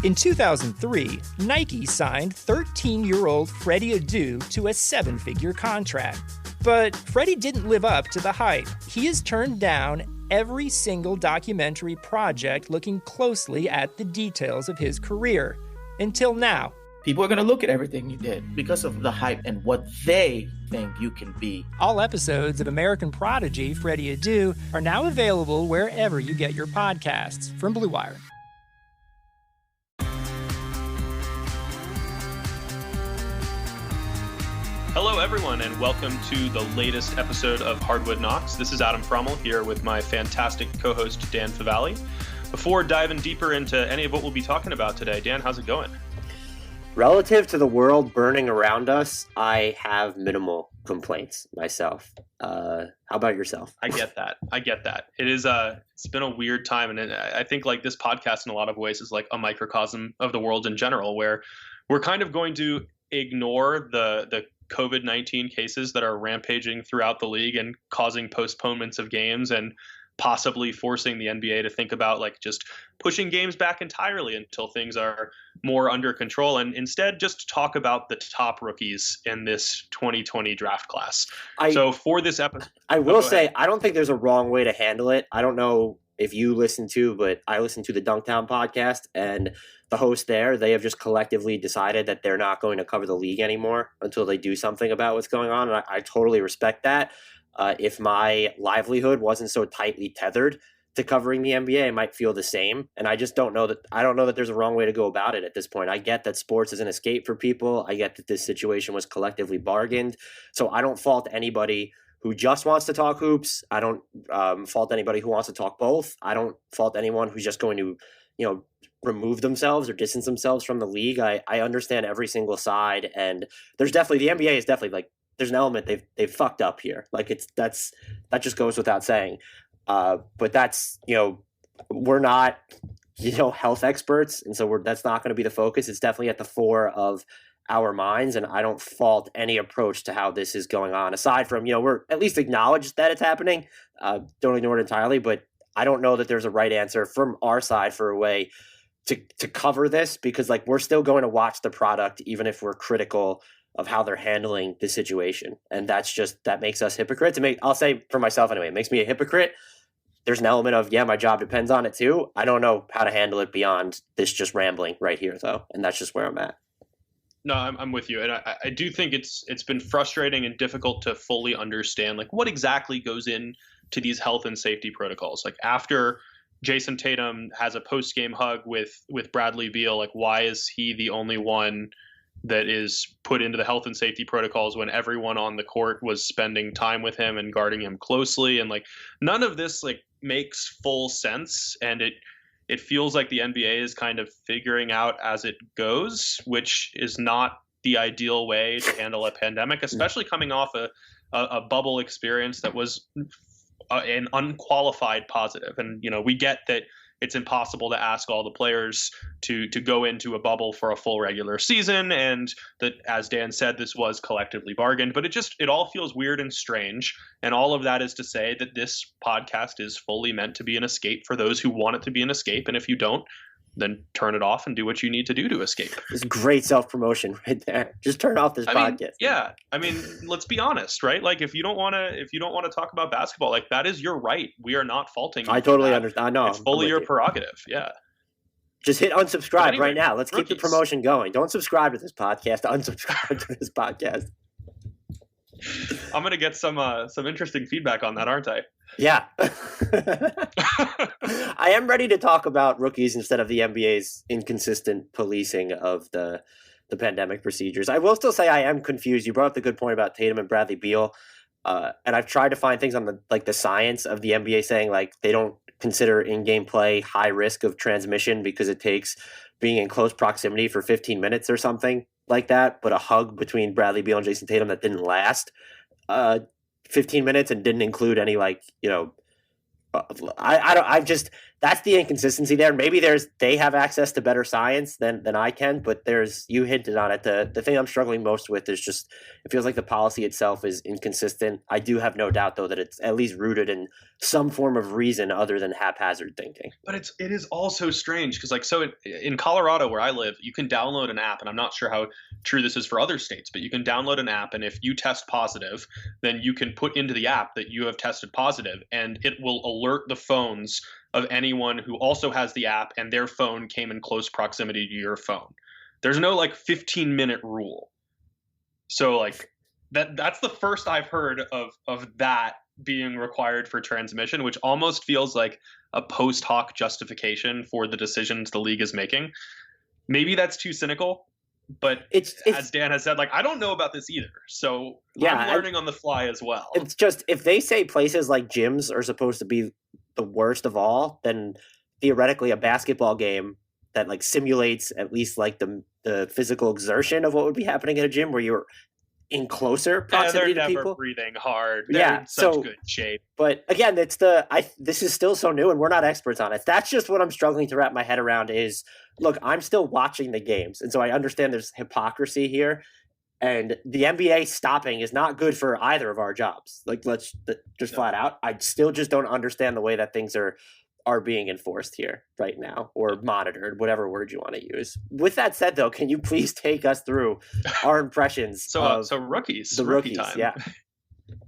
In 2003, Nike signed 13-year-old Freddie Adu to a 7-figure contract. But Freddie didn't live up to the hype. He has turned down every single documentary project looking closely at the details of his career. Until now. People are going to look at everything you did because of the hype and what they think you can be. All episodes of American Prodigy, Freddie Adu, are now available wherever you get your podcasts from Blue Wire. Hello, everyone, and welcome to the latest episode of Hardwood Knocks. This is Adam Frummel here with my fantastic co-host, Dan Favale. Before diving deeper into any of what we'll be talking about today, Dan, how's it going? Relative to the world burning around us, I have minimal complaints myself. How about yourself? I get that. It is it's been a weird time, and I think like this podcast in a lot of ways is like a microcosm of the world in general, where we're kind of going to ignore the COVID-19 cases that are rampaging throughout the league and causing postponements of games and possibly forcing the NBA to think about like just pushing games back entirely until things are more under control, and instead just talk about the top rookies in this 2020 draft class. So for this episode, I will say, I don't think there's a wrong way to handle it. I don't know if you listen to, but I listen to the Dunktown podcast, and the host there, they have just collectively decided that they're not going to cover the league anymore until they do something about what's going on. And I totally respect that. If my livelihood wasn't so tightly tethered to covering the NBA, I might feel the same. And I just don't know that there's a wrong way to go about it at this point. I get that sports is an escape for people. I get that this situation was collectively bargained. So I don't fault anybody who just wants to talk hoops. I don't fault anybody who wants to talk both. I don't fault anyone who's just going to, remove themselves or distance themselves from the league. I understand every single side, and there's definitely, the NBA is definitely like, there's an element they've fucked up here. Like that just goes without saying. But that's, we're not, health experts. And so that's not going to be the focus. It's definitely at the fore of our minds. And I don't fault any approach to how this is going on, aside from, we're at least acknowledge that it's happening. Don't ignore it entirely, but I don't know that there's a right answer from our side for a way to cover this, because like we're still going to watch the product, even if we're critical of how they're handling the situation. And that makes us hypocrites. I'll say for myself anyway, it makes me a hypocrite. There's an element of, my job depends on it too. I don't know how to handle it beyond this just rambling right here though. And that's just where I'm at. No, I'm with you. And I do think it's been frustrating and difficult to fully understand like what exactly goes into these health and safety protocols. Like after Jason Tatum has a post-game hug with Bradley Beal, like why is he the only one that is put into the health and safety protocols when everyone on the court was spending time with him and guarding him closely? And like none of this like makes full sense, and it feels like the NBA is kind of figuring out as it goes, which is not the ideal way to handle a pandemic, especially coming off a bubble experience that was an unqualified positive. And we get that it's impossible to ask all the players to go into a bubble for a full regular season, and that, as Dan said, this was collectively bargained. But it all feels weird and strange, and all of that is to say that this podcast is fully meant to be an escape for those who want it to be an escape, and if you don't, then turn it off and do what you need to do to escape. It's great self-promotion right there. Just turn off this podcast. Yeah. I mean, let's be honest, right? Like if you don't want to talk about basketball, like that is your right. We are not faulting you. I totally understand. I know. It's fully your prerogative. Yeah. Just hit unsubscribe right now. Let's keep the promotion going. Don't subscribe to this podcast. Unsubscribe to this podcast. I'm going to get some interesting feedback on that, aren't I? Yeah. I am ready to talk about rookies instead of the NBA's inconsistent policing of the pandemic procedures. I will still say I am confused. You brought up the good point about Tatum and Bradley Beal. And I've tried to find things on the science of the NBA saying like they don't consider in-game play high risk of transmission because it takes being in close proximity for 15 minutes or something like that. But a hug between Bradley Beal and Jason Tatum that didn't last 15 minutes and didn't include any that's the inconsistency there. Maybe they have access to better science than I can, but you hinted on it. The thing I'm struggling most with is just it feels like the policy itself is inconsistent. I do have no doubt though that it's at least rooted in some form of reason other than haphazard thinking. But it is also strange because in Colorado where I live, you can download an app, and I'm not sure how true this is for other states, but you can download an app, and if you test positive, then you can put into the app that you have tested positive, and it will alert the phones of anyone who also has the app and their phone came in close proximity to your phone. There's no 15-minute rule. So that's the first I've heard of that being required for transmission, which almost feels like a post hoc justification for the decisions the league is making. Maybe that's too cynical, but it's as Dan has said, I don't know about this either. So I'm learning on the fly as well. It's just, if they say places like gyms are supposed to be the worst of all, then theoretically a basketball game that simulates at least the physical exertion of what would be happening at a gym where you're in closer proximity to people. They're never breathing hard. They're in such good shape. But again, this is still so new and we're not experts on it. That's just what I'm struggling to wrap my head around is, look, I'm still watching the games. And so I understand there's hypocrisy here. And the NBA stopping is not good for either of our jobs. Let's just flat out. I still just don't understand the way that things are being enforced here right now, or monitored, whatever word you want to use. With that said, though, can you please take us through our impressions so rookies, the rookie rookies, time. Yeah.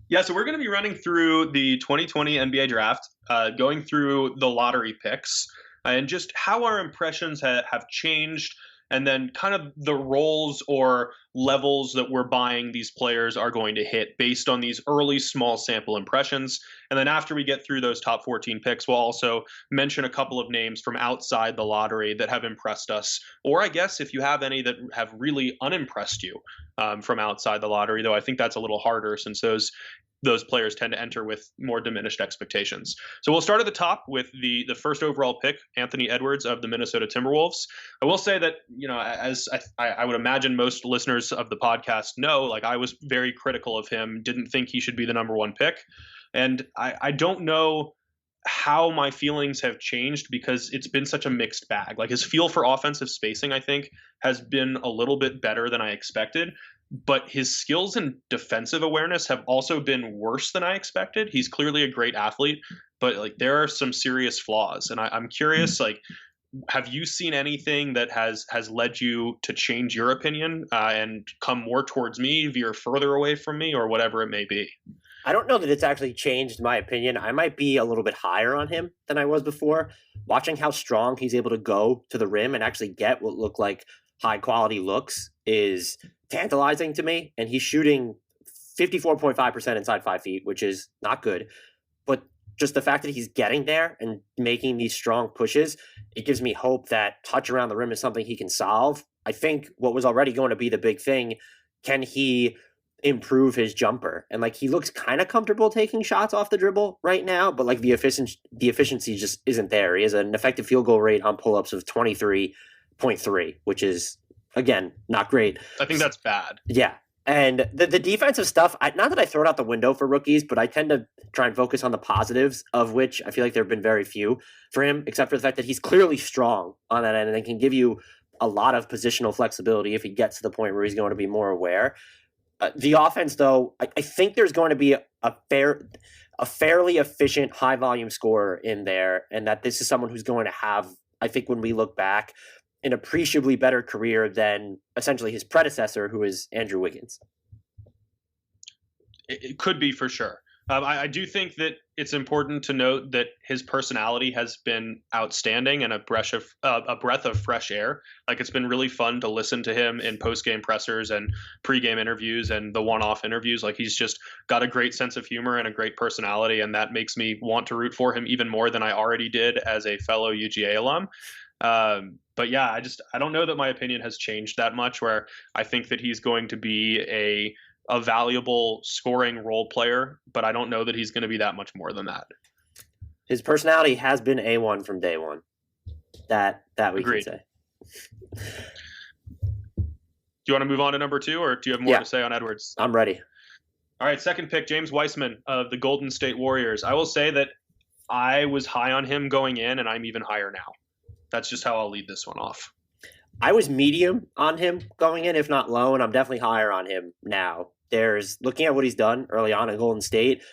Yeah, so we're going to be running through the 2020 NBA draft, going through the lottery picks, and just how our impressions have changed, and then kind of the roles or levels that we're buying these players are going to hit based on these early small sample impressions. And then after we get through those top 14 picks, we'll also mention a couple of names from outside the lottery that have impressed us. Or I guess if you have any that have really unimpressed you from outside the lottery, though I think that's a little harder since those players tend to enter with more diminished expectations. So we'll start at the top with the first overall pick, Anthony Edwards of the Minnesota Timberwolves. I will say that, as I would imagine most listeners of the podcast know, I was very critical of him, didn't think he should be the number one pick. And I don't know how my feelings have changed because it's been such a mixed bag. His feel for offensive spacing, I think, has been a little bit better than I expected. But his skills and defensive awareness have also been worse than I expected. He's clearly a great athlete, but there are some serious flaws. And I'm curious, have you seen anything that has led you to change your opinion and come more towards me, veer further away from me, or whatever it may be? I don't know that it's actually changed my opinion. I might be a little bit higher on him than I was before. Watching how strong he's able to go to the rim and actually get what look like high quality looks is tantalizing to me. And he's shooting 54.5% inside 5 feet, which is not good. But just the fact that he's getting there and making these strong pushes, it gives me hope that touch around the rim is something he can solve. I think what was already going to be the big thing, can he improve his jumper? And he looks kind of comfortable taking shots off the dribble right now, but the efficiency just isn't there. He has an effective field goal rate on pull-ups of 23.3, which is, again, not great. I think that's bad. Yeah. And the defensive stuff, not that I throw it out the window for rookies, but I tend to try and focus on the positives, of which I feel like there have been very few for him, except for the fact that he's clearly strong on that end and can give you a lot of positional flexibility if he gets to the point where he's going to be more aware. The offense, though, I think there's going to be a fairly efficient, high-volume scorer in there, and that this is someone who's going to have, I think when we look back, an appreciably better career than essentially his predecessor, who is Andrew Wiggins. It could be for sure. I do think that it's important to note that his personality has been outstanding and a breath of fresh air. It's been really fun to listen to him in post-game pressers and pre-game interviews and the one-off interviews. He's just got a great sense of humor and a great personality, and that makes me want to root for him even more than I already did as a fellow UGA alum. But yeah, I don't know that my opinion has changed that much, where I think that he's going to be a valuable scoring role player, but I don't know that he's going to be that much more than that. His personality has been A1 from day one. That we Agreed. can say. Do you want to move on to number 2, or do you have more to say on Edwards? I'm ready. All right, second pick, James Wiseman of the Golden State Warriors. I will say that I was high on him going in, and I'm even higher now. That's just how I'll lead this one off. I was medium on him going in, if not low, and I'm definitely higher on him now. Looking at what he's done early on in Golden State,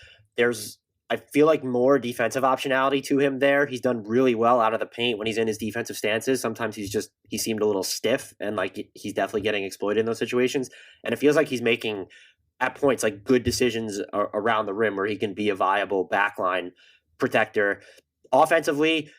I feel like more defensive optionality to him there. He's done really well out of the paint when he's in his defensive stances. Sometimes he seemed a little stiff, and like he's definitely getting exploited in those situations. And it feels like he's making, at points, like good decisions around the rim where he can be a viable backline protector. Offensively,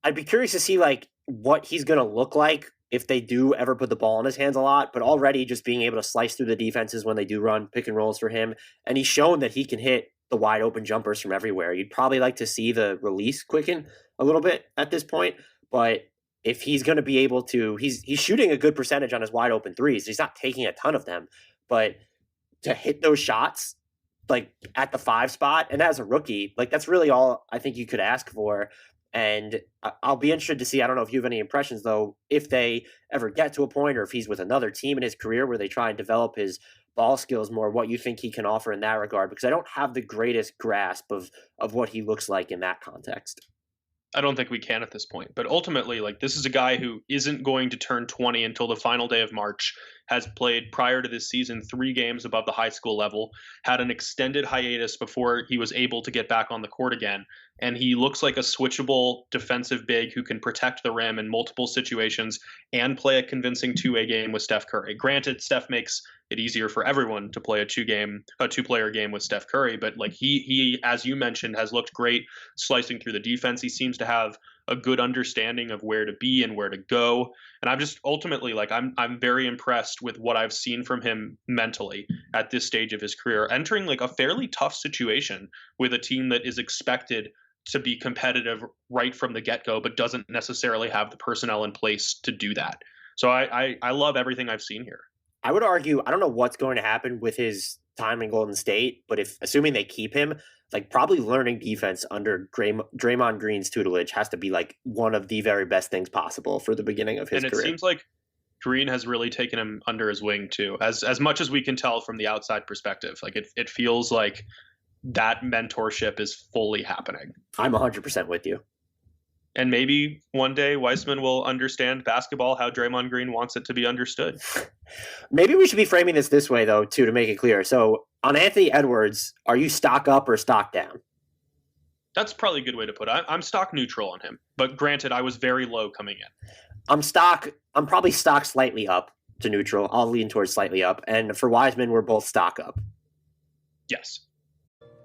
I'd be curious to see like what he's going to look like if they do ever put the ball in his hands a lot, but already just being able to slice through the defenses when they do run pick and rolls for him. And he's shown that he can hit the wide open jumpers from everywhere. You'd probably like to see the release quicken a little bit at this point, but if he's going to be able to, he's shooting a good percentage on his wide open threes. He's not taking a ton of them, but to hit those shots like at the 5 spot, and as a rookie, like that's really all I think you could ask for. And I'll be interested to see, I don't know if you have any impressions though, if they ever get to a point or if he's with another team in his career where they try and develop his ball skills more, what you think he can offer in that regard, because I don't have the greatest grasp of what he looks like in that context. I don't think we can at this point, but ultimately, like, this is a guy who isn't going to turn 20 until the final day of March, has played prior to this season 3 games above the high school level, had an extended hiatus before he was able to get back on the court again, and he looks like a switchable defensive big who can protect the rim in multiple situations and play a convincing 2-way game with Steph Curry. Granted, Steph makes it easier for everyone to play a 2-player game with Steph Curry, but like he, as you mentioned, has looked great slicing through the defense. He seems to have a good understanding of where to be and where to go. And I'm just ultimately like, I'm very impressed with what I've seen from him mentally at this stage of his career, entering like a fairly tough situation with a team that is expected to be competitive right from the get-go, but doesn't necessarily have the personnel in place to do that. So I love everything I've seen here. I would argue, I don't know what's going to happen with his time in Golden State, but assuming they keep him, like probably learning defense under Draymond Green's tutelage has to be like one of the very best things possible for the beginning of his career. And it seems like Green has really taken him under his wing too, as much as we can tell from the outside perspective. Like it feels like that mentorship is fully happening. I'm 100% with you. And maybe one day Wiseman will understand basketball how Draymond Green wants it to be understood. Maybe we should be framing this way, though, too, to make it clear. So on Anthony Edwards, are you stock up or stock down? That's probably a good way to put it. I'm stock neutral on him. But granted, I was very low coming in. I'm probably stock slightly up to neutral. I'll lean towards slightly up. And for Wiseman, we're both stock up. Yes.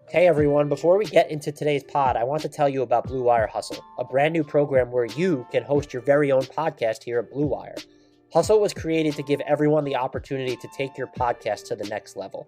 Hey everyone, before we get into today's pod, I want to tell you about Blue Wire Hustle, a brand new program where you can host your very own podcast here at Blue Wire. Hustle was created to give everyone the opportunity to take your podcast to the next level.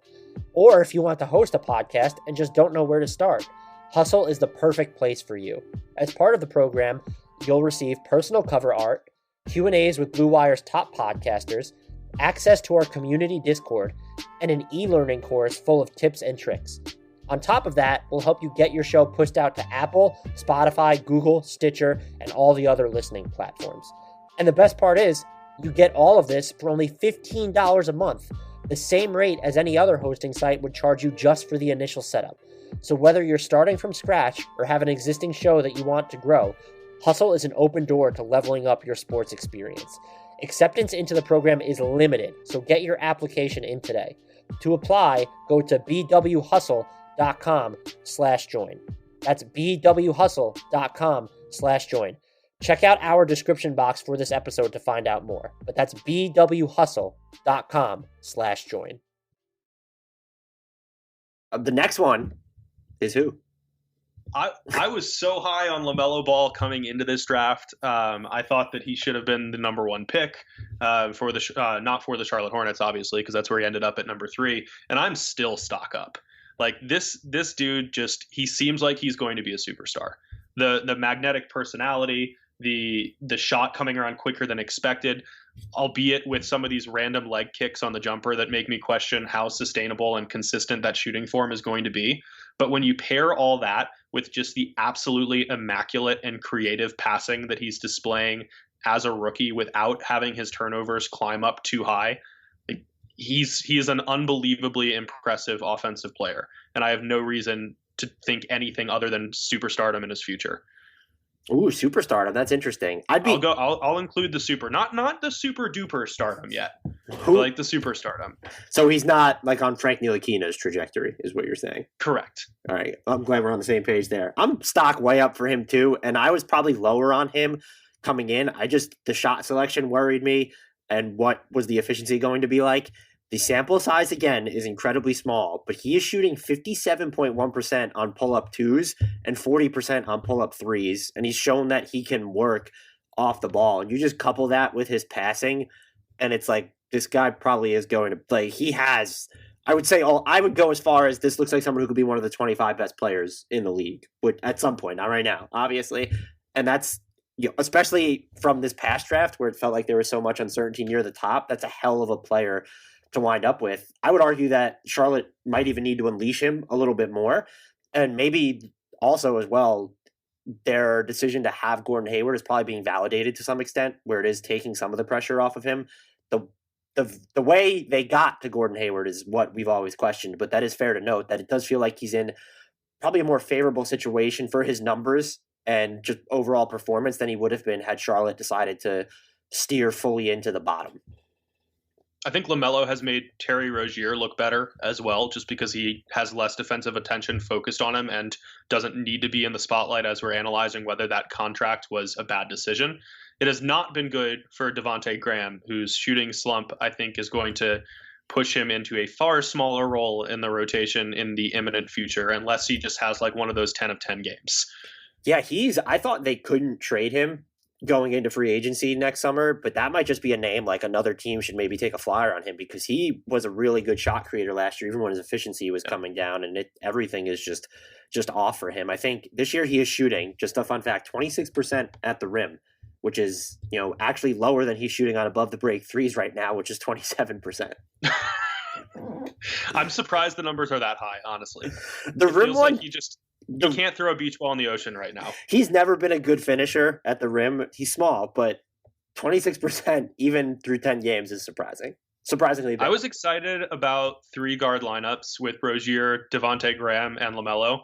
Or if you want to host a podcast and just don't know where to start, Hustle is the perfect place for you. As part of the program, you'll receive personal cover art, Q&As with Blue Wire's top podcasters, access to our community Discord, and an e-learning course full of tips and tricks. On top of that, we'll help you get your show pushed out to Apple, Spotify, Google, Stitcher, and all the other listening platforms. And the best part is, you get all of this for only $15 a month, the same rate as any other hosting site would charge you just for the initial setup. So whether you're starting from scratch or have an existing show that you want to grow, Hustle is an open door to leveling up your sports experience. Acceptance into the program is limited, so get your application in today. To apply, go to bwhustle.com/join. That's bwhustle.com/join. Check out our description box for this episode to find out more, but that's bwhustle.com/join. The next one is who? I was so high on LaMelo Ball coming into this draft. I thought that he should have been the number 1 pick for the not for the Charlotte Hornets, obviously, because that's where he ended up at number 3. And I'm still stock up. Like this dude he seems like he's going to be a superstar. The magnetic personality, the shot coming around quicker than expected, albeit with some of these random leg kicks on the jumper that make me question how sustainable and consistent that shooting form is going to be. But when you pair all that with just the absolutely immaculate and creative passing that he's displaying as a rookie without having his turnovers climb up too high, he is an unbelievably impressive offensive player. And I have no reason to think anything other than superstardom in his future. Ooh, superstardom. That's interesting. I'll include the super, not the super duper stardom yet, but like the superstardom. So he's not like on Frank Ntilikina's trajectory, is what you're saying. Correct. All right. I'm glad we're on the same page there. I'm stock way up for him too, and I was probably lower on him coming in. The shot selection worried me, and what was the efficiency going to be like? The sample size, again, is incredibly small, but he is shooting 57.1% on pull-up twos and 40% on pull-up threes, and he's shown that he can work off the ball. And you just couple that with his passing, and it's like this guy probably is going to play. He has, I would go as far as this looks like someone who could be one of the 25 best players in the league, but at some point, not right now, obviously. And that's, especially from this past draft where it felt like there was so much uncertainty near the top, that's a hell of a player to wind up with. I would argue that Charlotte might even need to unleash him a little bit more, and maybe also as well their decision to have Gordon Hayward is probably being validated to some extent, where it is taking some of the pressure off of him. The way they got to Gordon Hayward is what we've always questioned, but that is fair to note that it does feel like he's in probably a more favorable situation for his numbers and just overall performance than he would have been had Charlotte decided to steer fully into the bottom. I think LaMelo has made Terry Rozier look better as well, just because he has less defensive attention focused on him and doesn't need to be in the spotlight as we're analyzing whether that contract was a bad decision. It has not been good for Devontae Graham, whose shooting slump, I think, is going to push him into a far smaller role in the rotation in the imminent future, unless he just has like one of those 10 of 10 games. Yeah, I thought they couldn't trade him going into free agency next summer, but that might just be a name like another team should maybe take a flyer on him, because he was a really good shot creator last year, even when his efficiency was coming down, and everything is just off for him. I think this year he is shooting, just a fun fact, 26% at the rim, which is, actually lower than he's shooting on above the break threes right now, which is 27%. I'm surprised the numbers are that high, honestly. The rim one, like you can't throw a beach ball in the ocean right now. He's never been a good finisher at the rim. He's small, but 26% even through 10 games is surprisingly big. I was excited about 3-guard lineups with Rozier, Devontae Graham, and LaMelo.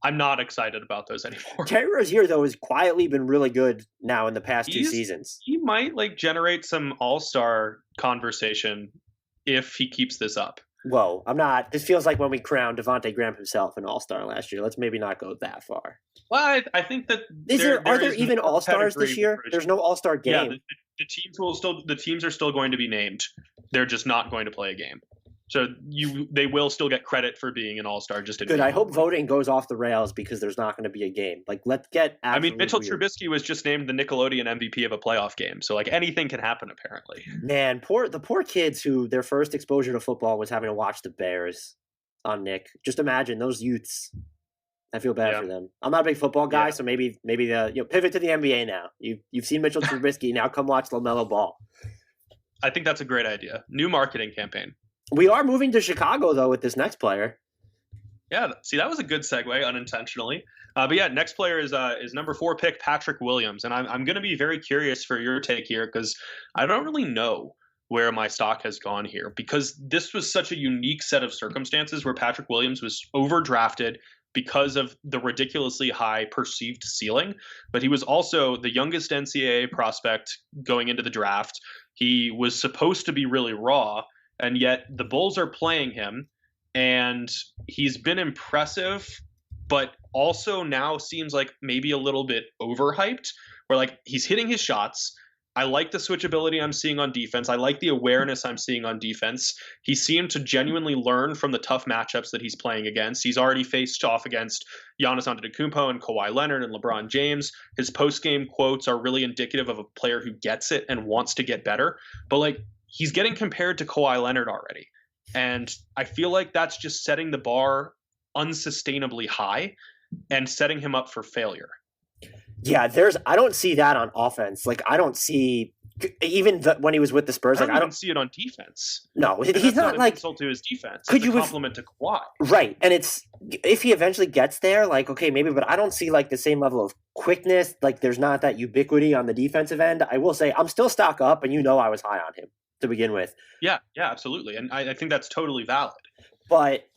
I'm not excited about those anymore. Terry Rozier, though, has quietly been really good now in the past 2 seasons. He might generate some all-star conversation if he keeps this up. Whoa, I'm not. This feels like when we crowned Devontae Graham himself an all-star last year. Let's maybe not go that far. Well, I think that are there even all-stars this year? There's no all-star game. Yeah, the teams are still going to be named. They're just not going to play a game. So they will still get credit for being an all-star. Good. I hope voting goes off the rails because there's not going to be a game. Let's get. Mitchell Trubisky was just named the Nickelodeon MVP of a playoff game. So anything can happen apparently. Man, the poor kids who their first exposure to football was having to watch the Bears on Nick. Just imagine those youths. I feel bad for them. I'm not a big football guy, so maybe pivot to the NBA now. You've seen Mitchell Trubisky, now come watch LaMelo Ball. I think that's a great idea. New marketing campaign. We are moving to Chicago, though, with this next player. Yeah, see, that was a good segue unintentionally. But yeah, next player is number 4 pick Patrick Williams. And I'm going to be very curious for your take here because I don't really know where my stock has gone here, because this was such a unique set of circumstances where Patrick Williams was overdrafted because of the ridiculously high perceived ceiling. But he was also the youngest NCAA prospect going into the draft. He was supposed to be really raw, and yet the Bulls are playing him, and he's been impressive, but also now seems like maybe a little bit overhyped, where he's hitting his shots. I like the switchability I'm seeing on defense. I like the awareness I'm seeing on defense. He seemed to genuinely learn from the tough matchups that he's playing against. He's already faced off against Giannis Antetokounmpo and Kawhi Leonard and LeBron James. His post-game quotes are really indicative of a player who gets it and wants to get better. But he's getting compared to Kawhi Leonard already. And I feel like that's just setting the bar unsustainably high and setting him up for failure. Yeah, I don't see that on offense. I don't see even when he was with the Spurs. I don't see it on defense. No, he's not an insult to his defense. It's a compliment to Kawhi. Right, and it's if he eventually gets there, okay, maybe, but I don't see the same level of quickness. There's not that ubiquity on the defensive end. I will say I'm still stock up, and I was high on him to begin with. Yeah, absolutely, and I think that's totally valid. But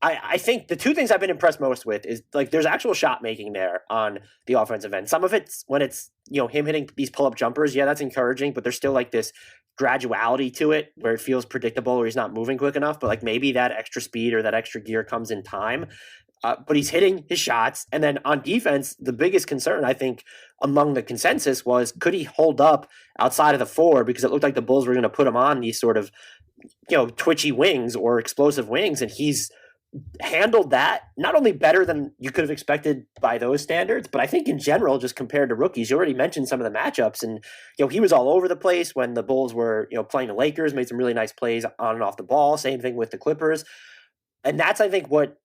I think the two things I've been impressed most with is like there's actual shot making there on the offensive end. Some of it's when it's, him hitting these pull-up jumpers. Yeah, that's encouraging, but there's still like this graduality to it where it feels predictable or he's not moving quick enough. But like maybe that extra speed or that extra gear comes in time. But he's hitting his shots. And then on defense, the biggest concern, I think, among the consensus was could he hold up outside of the 4? Because it looked like the Bulls were going to put him on these sort of, twitchy wings or explosive wings. And he's handled that not only better than you could have expected by those standards, but I think in general, just compared to rookies, you already mentioned some of the matchups, and he was all over the place when the Bulls were playing the Lakers, made some really nice plays on and off the ball. Same thing with the Clippers, and that's I think what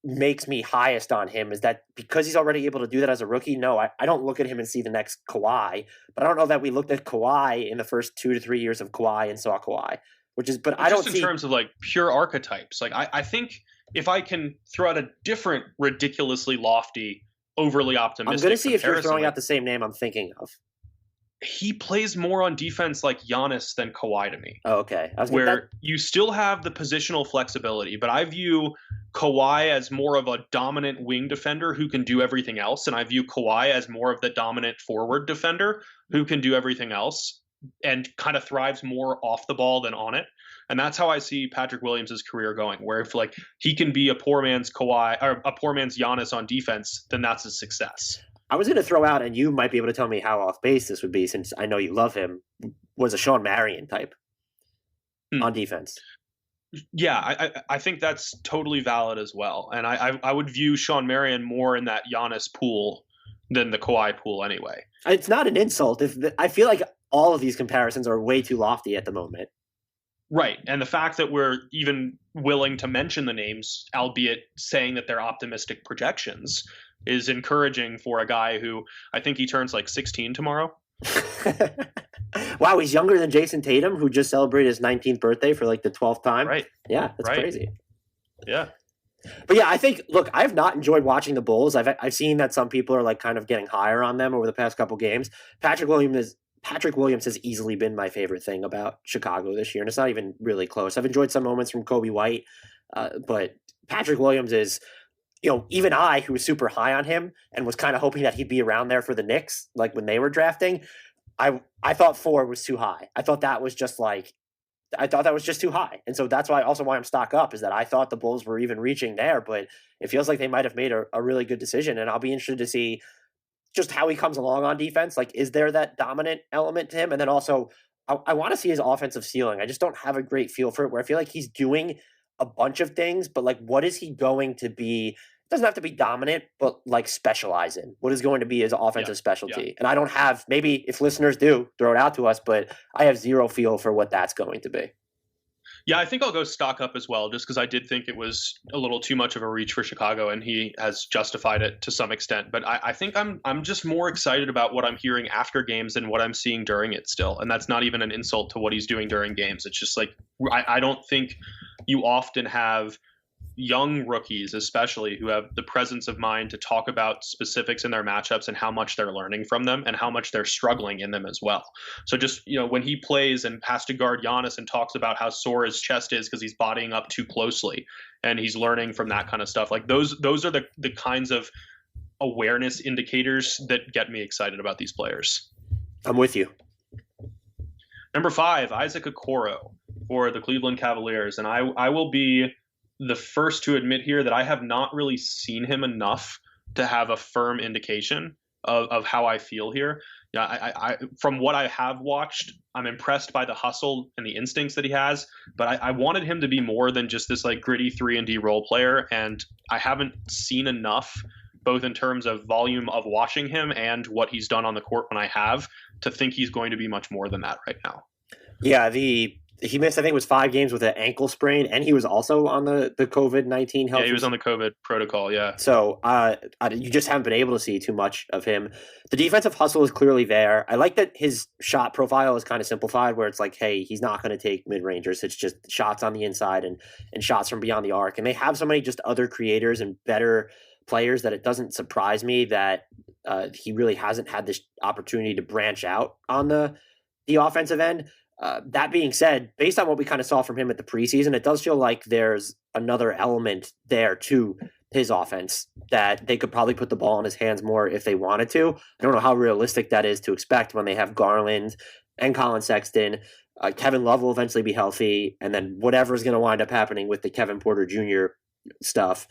makes me highest on him is that because he's already able to do that as a rookie. No, I don't look at him and see the next Kawhi, but I don't know that we looked at Kawhi in the first 2 to 3 years of Kawhi and saw Kawhi, but I don't just in terms of like pure archetypes. Like I think. If I can throw out a different, ridiculously lofty, overly optimistic, I'm going to see if you're throwing out the same name I'm thinking of. He plays more on defense like Giannis than Kawhi to me. Oh, okay. Where you still have the positional flexibility, but I view Kawhi as more of a dominant wing defender who can do everything else, and I view Kawhi as more of the dominant forward defender who can do everything else and kind of thrives more off the ball than on it. And that's how I see Patrick Williams' career going, where if like he can be a poor man's Kawhi or a poor man's Giannis on defense, then that's a success. I was going to throw out, and you might be able to tell me how off base this would be since I know you love him, was a Sean Marion type on defense. Yeah, I think that's totally valid as well. And I would view Sean Marion more in that Giannis pool than the Kawhi pool anyway. It's not an insult. I feel like all of these comparisons are way too lofty at the moment. Right. And the fact that we're even willing to mention the names, albeit saying that they're optimistic projections, is encouraging for a guy who I think he turns like 16 tomorrow. Wow, he's younger than Jason Tatum, who just celebrated his 19th birthday for like the 12th time. Right. Yeah, that's crazy. Yeah. But yeah, I think, look, I've not enjoyed watching the Bulls. I've seen that some people are like kind of getting higher on them over the past couple games. Patrick Williams has easily been my favorite thing about Chicago this year, and it's not even really close. I've enjoyed some moments from Kobe White, but Patrick Williams is, even I, who was super high on him and was kind of hoping that he'd be around there for the Knicks, like when they were drafting, I thought 4 was too high. I thought that was just too high. And so that's why I'm stock up, is that I thought the Bulls were even reaching there, but it feels like they might have made a really good decision, and I'll be interested to see just how he comes along on defense. Like, is there that dominant element to him? And then also, I want to see his offensive ceiling. I just don't have a great feel for it, where I feel like he's doing a bunch of things, but like, what is he going to be? It doesn't have to be dominant, but like specialize in. What is going to be his offensive specialty? Yeah. And I don't have, maybe if listeners do, throw it out to us, but I have zero feel for what that's going to be. Yeah, I think I'll go stock up as well, just because I did think it was a little too much of a reach for Chicago, and he has justified it to some extent. But I think I'm just more excited about what I'm hearing after games than what I'm seeing during it still. And that's not even an insult to what he's doing during games. It's just like, I don't think you often have young rookies, especially, who have the presence of mind to talk about specifics in their matchups and how much they're learning from them and how much they're struggling in them as well. So just, when he plays and has to guard Giannis and talks about how sore his chest is because he's bodying up too closely and he's learning from that kind of stuff, like those are the kinds of awareness indicators that get me excited about these players. I'm with you. Number 5, Isaac Okoro for the Cleveland Cavaliers. And I will be the first to admit here that I have not really seen him enough to have a firm indication of how I feel here. Yeah, I from what I have watched, I'm impressed by the hustle and the instincts that he has, but I wanted him to be more than just this like gritty 3-and-D role player, and I haven't seen enough, both in terms of volume of watching him and what he's done on the court when I have, to think he's going to be much more than that right now. Yeah, he missed, I think it was 5 games with an ankle sprain, and he was also on the COVID-19 health. Yeah, he was on the COVID protocol, yeah. So you just haven't been able to see too much of him. The defensive hustle is clearly there. I like that his shot profile is kind of simplified, where it's like, hey, he's not going to take mid-rangers. It's just shots on the inside and shots from beyond the arc. And they have so many just other creators and better players that it doesn't surprise me that he really hasn't had this opportunity to branch out on the offensive end. That being said, based on what we kind of saw from him at the preseason, it does feel like there's another element there to his offense that they could probably put the ball in his hands more if they wanted to. I don't know how realistic that is to expect when they have Garland and Colin Sexton. Kevin Love will eventually be healthy, and then whatever is going to wind up happening with the Kevin Porter Jr. stuff.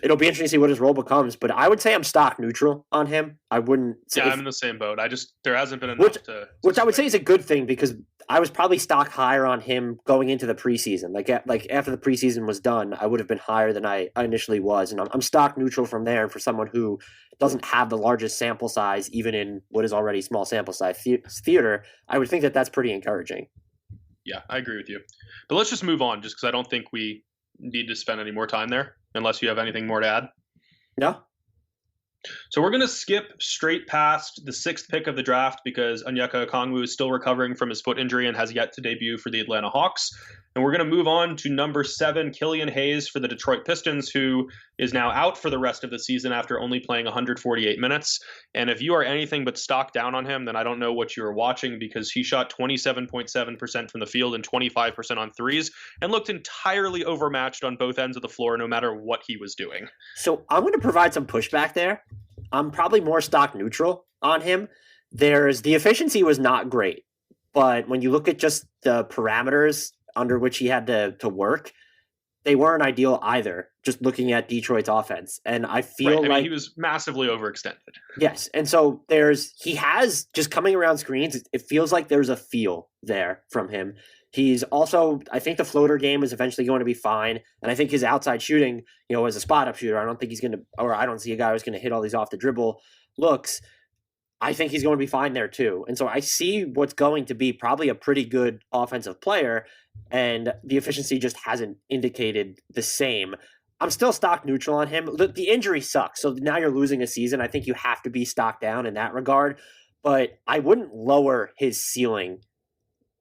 It'll be interesting to see what his role becomes, but I would say I'm stock neutral on him. I wouldn't say. Yeah, I'm in the same boat. There hasn't been enough which I would say is a good thing, because I was probably stock higher on him going into the preseason. Like after the preseason was done, I would have been higher than I initially was, and I'm stock neutral from there. And for someone who doesn't have the largest sample size, even in what is already small sample size theater, I would think that that's pretty encouraging. Yeah, I agree with you. But let's just move on, just because I don't think we need to spend any more time there, unless you have anything more to add. No. So we're going to skip straight past the 6th pick of the draft, because Onyeka Okongwu is still recovering from his foot injury and has yet to debut for the Atlanta Hawks. And we're going to move on to number 7, Killian Hayes for the Detroit Pistons, who is now out for the rest of the season after only playing 148 minutes. And if you are anything but stock down on him, then I don't know what you were watching, because he shot 27.7% from the field and 25% on threes and looked entirely overmatched on both ends of the floor, no matter what he was doing. So I'm going to provide some pushback there. I'm probably more stock neutral on him. The efficiency was not great, but when you look at just the parameters under which he had to work, they weren't ideal either, just looking at Detroit's offense. And I feel like he was massively overextended. Yes. And so he has just coming around screens, it feels like there's a feel there from him. He's also, I think the floater game is eventually going to be fine. And I think his outside shooting, as a spot up shooter, I don't see a guy who's going to hit all these off the dribble looks. I think he's going to be fine there too. And so I see what's going to be probably a pretty good offensive player, and the efficiency just hasn't indicated the same. I'm still stock neutral on him. The injury sucks. So now you're losing a season. I think you have to be stock down in that regard, but I wouldn't lower his ceiling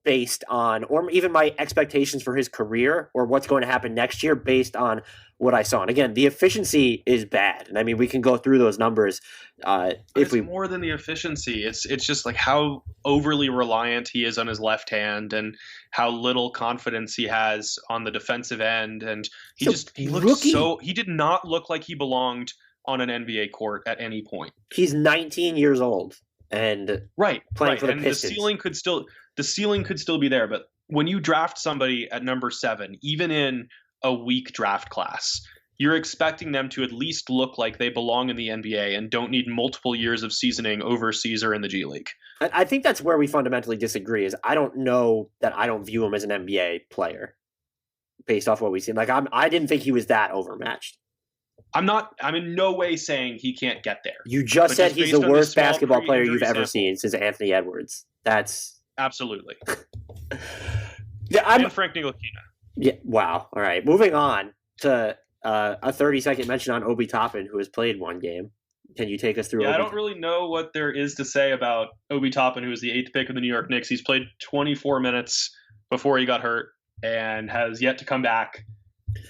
based on, or even my expectations for his career or what's going to happen next year based on what I saw. And again, the efficiency is bad. And I mean, we can go through those numbers. It's more than the efficiency. It's just like how overly reliant he is on his left hand and how little confidence he has on the defensive end. And he did not look like he belonged on an NBA court at any point. He's 19 years old and playing for the Pistons. The ceiling could still be there, but when you draft somebody at number 7, even in a weak draft class, you're expecting them to at least look like they belong in the NBA and don't need multiple years of seasoning overseas or in the G League. I think that's where we fundamentally disagree. Is I don't know that I don't view him as an NBA player based off what we've seen. Like I didn't think he was that overmatched. I'm in no way saying he can't get there. You just said he's the worst basketball player you've ever seen since Anthony Edwards. That's absolutely. Yeah, and Frank Ntilikina. Yeah. Wow. All right. Moving on to a 30-second mention on Obi Toppin, who has played one game. Can you take us through? Yeah, I don't really know what there is to say about Obi Toppin, who was the 8th pick of the New York Knicks. He's played 24 minutes before he got hurt and has yet to come back.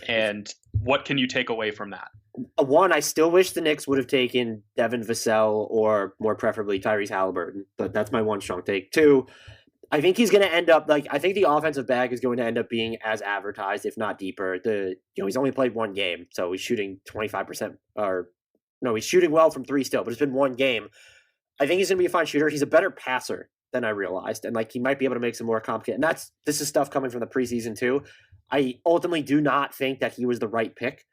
And what can you take away from that? One, I still wish the Knicks would have taken Devin Vassell or more preferably Tyrese Haliburton, but that's my one strong take. Two, I think he's going to end up I think the offensive bag is going to end up being as advertised, if not deeper. He's only played one game, so he's shooting 25%, he's shooting well from 3 still, but it's been one game. I think he's going to be a fine shooter. He's a better passer than I realized, and he might be able to make some more complicated. And this is stuff coming from the preseason too. I ultimately do not think that he was the right pick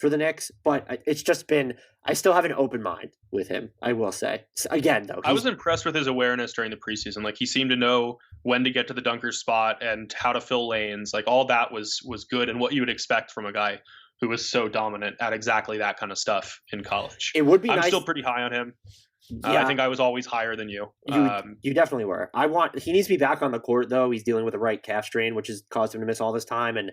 for the Knicks, but it's just been, I still have an open mind with him, I will say. Again, though, I was impressed with his awareness during the preseason. He seemed to know when to get to the dunker spot and how to fill lanes. All that was good and what you would expect from a guy who was so dominant at exactly that kind of stuff in college. It would be I'm nice. still pretty high on him. Yeah. I think I was always higher than you. You definitely were. He needs to be back on the court, though. He's dealing with a right calf strain, which has caused him to miss all this time. And,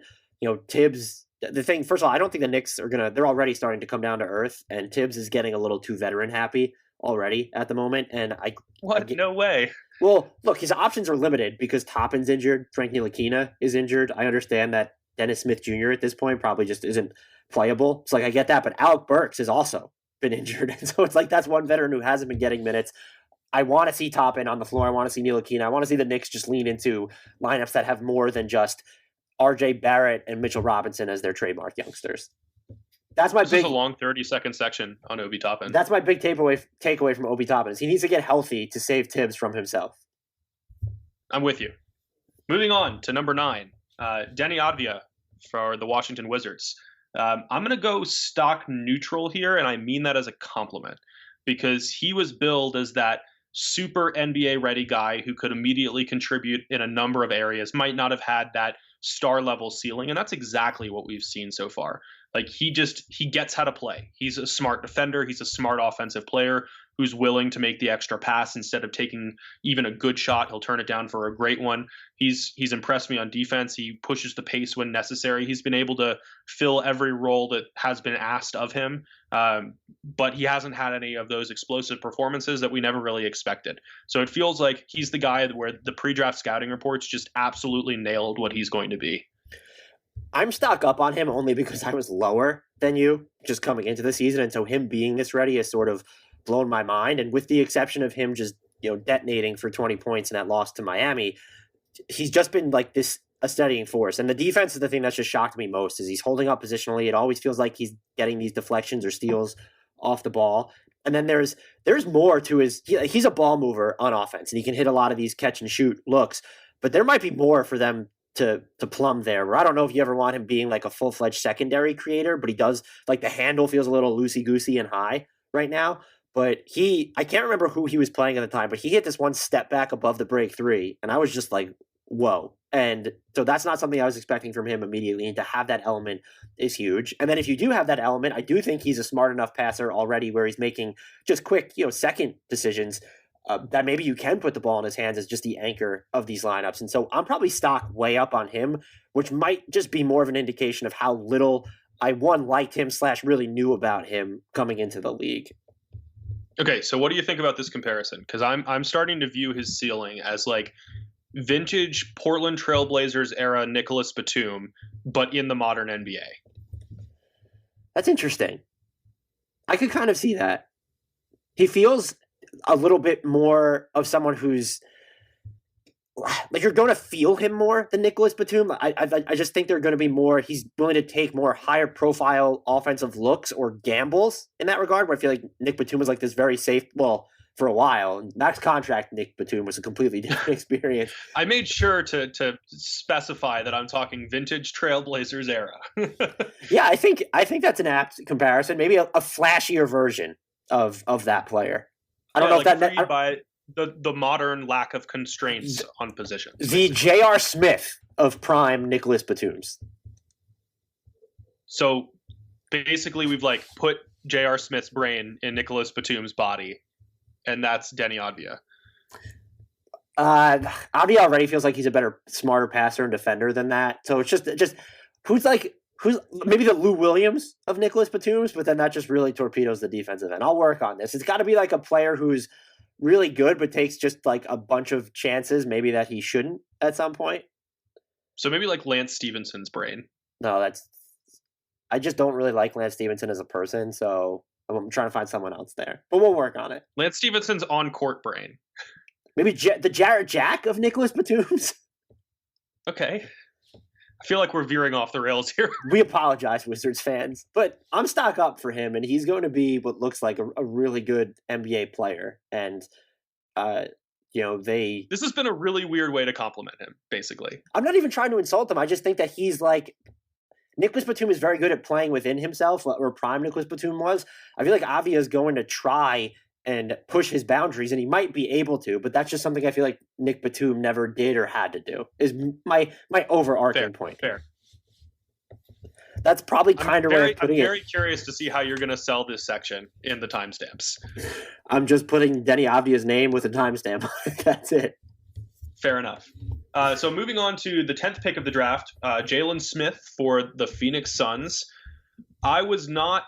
Tibbs, the thing, first of all, I don't think the Knicks they're already starting to come down to earth, and Tibbs is getting a little too veteran happy already at the moment. And no way. Well, look, his options are limited because Toppin's injured. Frank Ntilikina is injured. I understand that Dennis Smith Jr. at this point probably just isn't playable. It's I get that, but Alec Burks has also been injured. And so it's that's one veteran who hasn't been getting minutes. I want to see Toppin on the floor. I want to see Ntilikina. I want to see the Knicks just lean into lineups that have more than just R.J. Barrett and Mitchell Robinson as their trademark youngsters. That's my This is a long 30-second section on Obi Toppin. That's my big takeaway from Obi Toppin is he needs to get healthy to save Tibbs from himself. I'm with you. Moving on to number 9, Deni Avdija for the Washington Wizards. I'm going to go stock neutral here, and I mean that as a compliment, because he was billed as that super NBA-ready guy who could immediately contribute in a number of areas, might not have had that star-level ceiling, and that's exactly what we've seen so far. Like, he gets how to play. He's a smart defender. He's a smart offensive player who's willing to make the extra pass instead of taking even a good shot. He'll turn it down for a great one. He's impressed me on defense. He pushes the pace when necessary. He's been able to fill every role that has been asked of him, but he hasn't had any of those explosive performances that we never really expected. So it feels like he's the guy where the pre-draft scouting reports just absolutely nailed what he's going to be. I'm stock up on him only because I was lower than you just coming into the season, and so him being this ready has sort of blown my mind. And with the exception of him just detonating for 20 points in that loss to Miami, he's just been like this a steadying force. And the defense is the thing that's just shocked me most is he's holding up positionally. It always feels like he's getting these deflections or steals off the ball. And then there's more to he's a ball mover on offense, and he can hit a lot of these catch and shoot looks, but there might be more for them to plumb there, where I don't know if you ever want him being like a full-fledged secondary creator, but he does, like, the handle feels a little loosey-goosey and high right now. But I can't remember who he was playing at the time, but he hit this one step back above the break 3, and I was just like, whoa. And so that's not something I was expecting from him immediately, and to have that element is huge. And then if you do have that element, I do think he's a smart enough passer already where he's making just quick, second decisions that maybe you can put the ball in his hands as just the anchor of these lineups. And so I'm probably stock way up on him, which might just be more of an indication of how little I liked him / really knew about him coming into the league. Okay, so what do you think about this comparison? Because I'm starting to view his ceiling as like vintage Portland Trailblazers era Nicholas Batum, but in the modern NBA. That's interesting. I could kind of see that. He feels a little bit more of someone who's like, you're going to feel him more than Nicholas Batum. I just think they're going to be more, he's willing to take more higher profile offensive looks or gambles in that regard, where I feel like Nick Batum was like this very safe, well, for a while. Max contract Nick Batum was a completely different experience. I made sure to specify that I'm talking vintage Trailblazers era. Yeah, I think that's an apt comparison. Maybe a flashier version of that player. I don't know if that by the modern lack of constraints on positions. The J.R. Smith of prime Nicholas Batums. So basically, we've like put J.R. Smith's brain in Nicholas Batum's body, and that's Deni Avdija. Avdija already feels like he's a better, smarter passer and defender than that. So it's just who's maybe the Lou Williams of Nicholas Batum's, but then that just really torpedoes the defensive end. I'll work on this. It's got to be like a player who's really good, but takes just like a bunch of chances, maybe that he shouldn't at some point. So maybe like Lance Stevenson's brain. No, I just don't really like Lance Stevenson as a person, so I'm trying to find someone else there. But we'll work on it. Lance Stevenson's on-court brain. Maybe the Jarrett Jack of Nicholas Batum's. Okay. I feel like we're veering off the rails here. We apologize, Wizards fans, but I'm stock up for him, and he's going to be what looks like a really good NBA player. And this has been a really weird way to compliment him, basically. I'm not even trying to insult him. I just think that he's like, Nicholas Batum is very good at playing within himself, or prime Nicholas Batum was. I feel like Avdija is going to try and push his boundaries, and he might be able to, but that's just something I feel like Nick Batum never did or had to do, is my overarching point. Fair. That's probably kind of where I'm putting it. I'm very curious to see how you're going to sell this section in the timestamps. I'm just putting Deni Avdija's name with a timestamp. That's it. Fair enough. So moving on to the 10th pick of the draft, Jalen Smith for the Phoenix Suns. I was not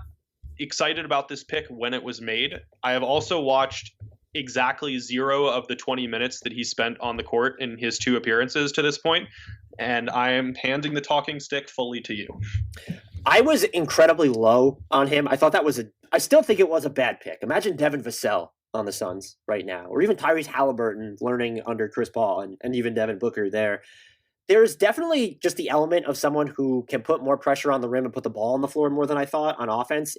excited about this pick when it was made. I have also watched exactly 0 of the 20 minutes that he spent on the court in his 2 appearances to this point, and I am handing the talking stick fully to you. I was incredibly low on him. I thought I still think it was a bad pick. Imagine Devin Vassell on the Suns right now, or even Tyrese Haliburton learning under Chris Paul and even Devin Booker there. There's definitely just the element of someone who can put more pressure on the rim and put the ball on the floor more than I thought on offense.